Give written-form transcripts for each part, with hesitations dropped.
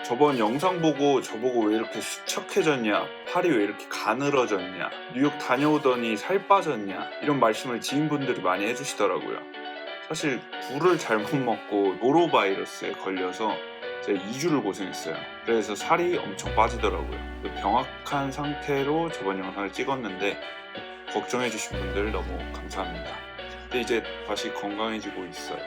저번 영상 보고 저보고 왜 이렇게 수척해졌냐, 팔이 왜 이렇게 가늘어졌냐, 뉴욕 다녀오더니 살 빠졌냐, 이런 말씀을 지인분들이 많이 해주시더라고요. 사실 굴을 잘못 먹고 노로바이러스에 걸려서 제가 2주를 고생했어요. 그래서 살이 엄청 빠지더라고요. 그 병약한 상태로 저번 영상을 찍었는데 걱정해주신 분들 너무 감사합니다. 근데 이제 다시 건강해지고 있어요.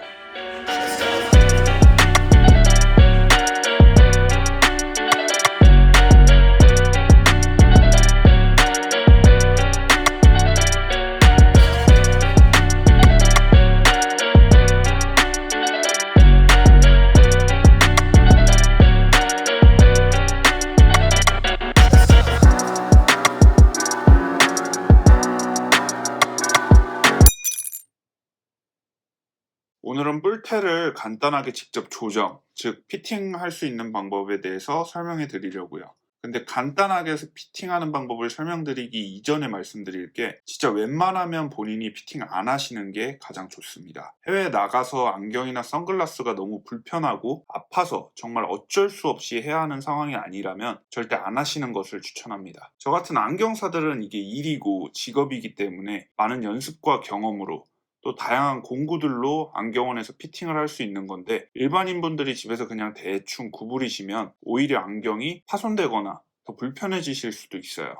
오늘은 뿔테를 간단하게 직접 조정, 즉 피팅할 수 있는 방법에 대해서 설명해 드리려고요. 근데 간단하게 해서 피팅하는 방법을 설명드리기 이전에 말씀드릴 게 진짜 웬만하면 본인이 피팅 안 하시는 게 가장 좋습니다. 해외에 나가서 안경이나 선글라스가 너무 불편하고 아파서 정말 어쩔 수 없이 해야 하는 상황이 아니라면 절대 안 하시는 것을 추천합니다. 저 같은 안경사들은 이게 일이고 직업이기 때문에 많은 연습과 경험으로 또 다양한 공구들로 안경원에서 피팅을 할 수 있는 건데 일반인 분들이 집에서 그냥 대충 구부리시면 오히려 안경이 파손되거나 더 불편해지실 수도 있어요.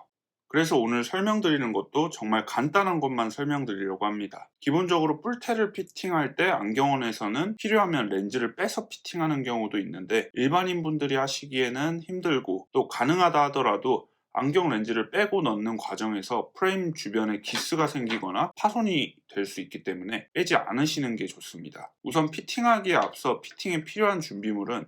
그래서 오늘 설명드리는 것도 정말 간단한 것만 설명드리려고 합니다. 기본적으로 뿔테를 피팅할 때 안경원에서는 필요하면 렌즈를 빼서 피팅하는 경우도 있는데 일반인 분들이 하시기에는 힘들고 또 가능하다 하더라도 안경 렌즈를 빼고 넣는 과정에서 프레임 주변에 기스가 생기거나 파손이 될 수 있기 때문에 빼지 않으시는 게 좋습니다. 우선 피팅하기에 앞서 피팅에 필요한 준비물은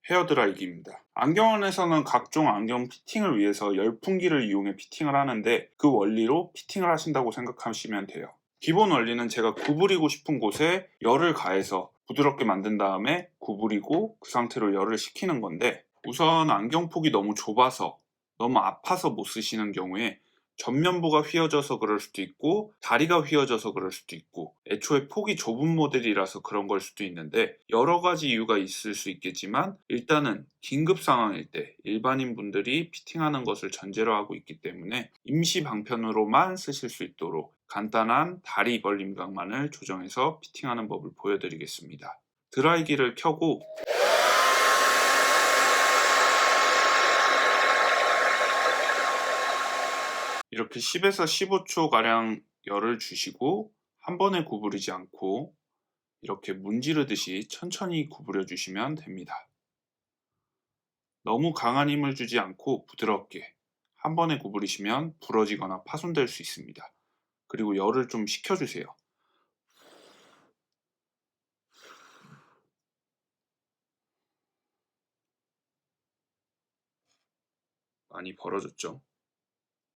헤어드라이기입니다. 안경원에서는 각종 안경 피팅을 위해서 열풍기를 이용해 피팅을 하는데 그 원리로 피팅을 하신다고 생각하시면 돼요. 기본 원리는 제가 구부리고 싶은 곳에 열을 가해서 부드럽게 만든 다음에 구부리고 그 상태로 열을 식히는 건데 우선 안경폭이 너무 좁아서 너무 아파서 못 쓰시는 경우에 전면부가 휘어져서 그럴 수도 있고 다리가 휘어져서 그럴 수도 있고 애초에 폭이 좁은 모델이라서 그런 걸 수도 있는데 여러 가지 이유가 있을 수 있겠지만 일단은 긴급 상황일 때 일반인 분들이 피팅하는 것을 전제로 하고 있기 때문에 임시 방편으로만 쓰실 수 있도록 간단한 다리 벌림각만을 조정해서 피팅하는 법을 보여드리겠습니다. 드라이기를 켜고 이렇게 10에서 15초 가량 열을 주시고 한 번에 구부리지 않고 이렇게 문지르듯이 천천히 구부려 주시면 됩니다. 너무 강한 힘을 주지 않고 부드럽게 한 번에 구부리시면 부러지거나 파손될 수 있습니다. 그리고 열을 좀 식혀주세요. 많이 벌어졌죠?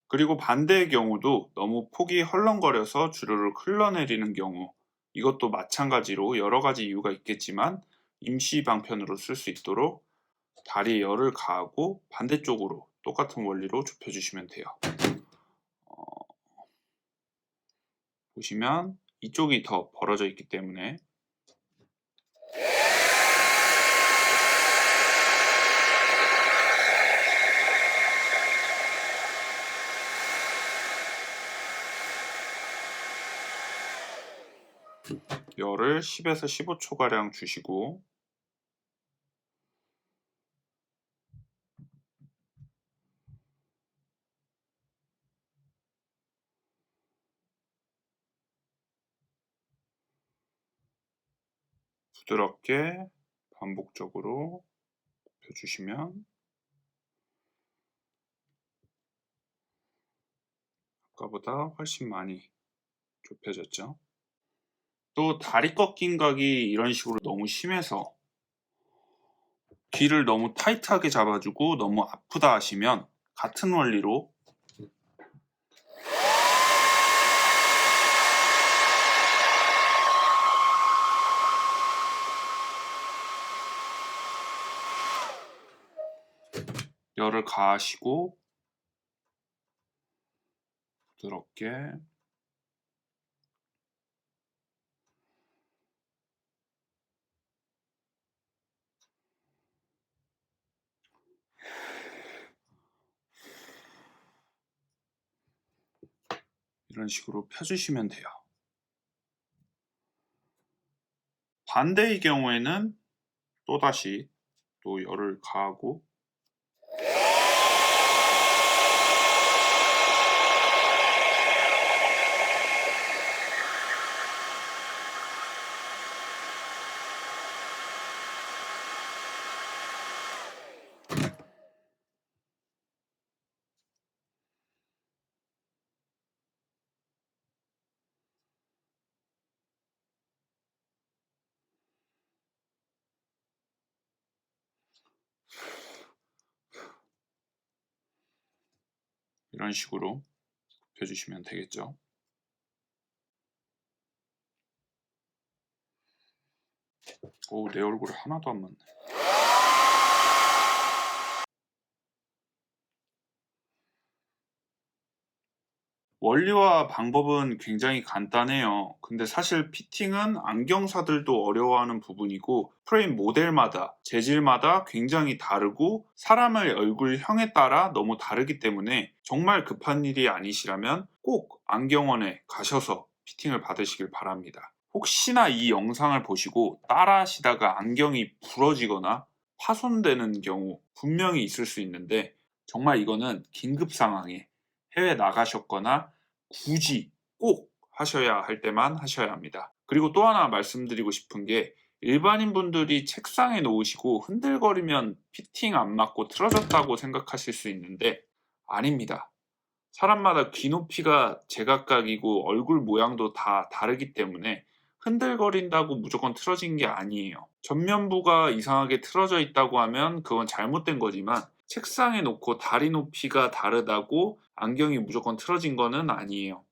그리고 반대의 경우도 너무 폭이 헐렁거려서 주르륵 흘러내리는 경우 이것도 마찬가지로 여러 가지 이유가 있겠지만 임시 방편으로 쓸 수 있도록 다리에 열을 가하고 반대쪽으로 똑같은 원리로 좁혀주시면 돼요. 보시면 이쪽이 더 벌어져 있기 때문에 열을 10에서 15초가량 주시고 부드럽게 반복적으로 좁혀주시면 아까보다 훨씬 많이 좁혀졌죠. 또 다리 꺾인 각이 이런 식으로 너무 심해서 귀를 너무 타이트하게 잡아주고 너무 아프다 하시면 같은 원리로 열을 가하시고 부드럽게 이런 식으로 펴주시면 돼요. 반대의 경우에는 또다시 또 열을 가하고 이런 식으로 펴주시면 되겠죠. 오, 내 얼굴에 하나도 안 맞네. 원리와 방법은 굉장히 간단해요. 근데 사실 피팅은 안경사들도 어려워하는 부분이고 프레임 모델마다 재질마다 굉장히 다르고 사람의 얼굴형에 따라 너무 다르기 때문에 정말 급한 일이 아니시라면 꼭 안경원에 가셔서 피팅을 받으시길 바랍니다. 혹시나 이 영상을 보시고 따라 하시다가 안경이 부러지거나 파손되는 경우 분명히 있을 수 있는데 정말 이거는 긴급 상황에 해외 나가셨거나 굳이 꼭 하셔야 할 때만 하셔야 합니다. 그리고 또 하나 말씀드리고 싶은 게 일반인 분들이 책상에 놓으시고 흔들거리면 피팅 안 맞고 틀어졌다고 생각하실 수 있는데 아닙니다. 사람마다 귀 높이가 제각각이고 얼굴 모양도 다 다르기 때문에 흔들거린다고 무조건 틀어진 게 아니에요. 전면부가 이상하게 틀어져 있다고 하면 그건 잘못된 거지만 책상에 놓고 다리 높이가 다르다고 안경이 무조건 틀어진 거는 아니에요.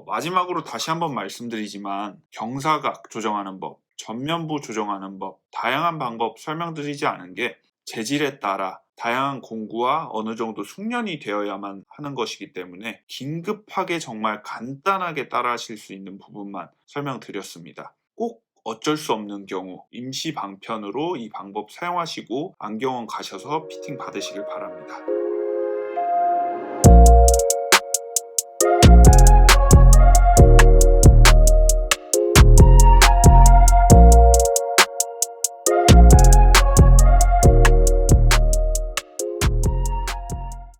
마지막으로 다시 한번 말씀드리지만 경사각 조정하는 법, 전면부 조정하는 법, 다양한 방법 설명드리지 않은 게 재질에 따라 다양한 공구와 어느 정도 숙련이 되어야만 하는 것이기 때문에 긴급하게 정말 간단하게 따라 하실 수 있는 부분만 설명드렸습니다. 꼭 어쩔 수 없는 경우 임시 방편으로 이 방법 사용하시고 안경원 가셔서 피팅 받으시길 바랍니다.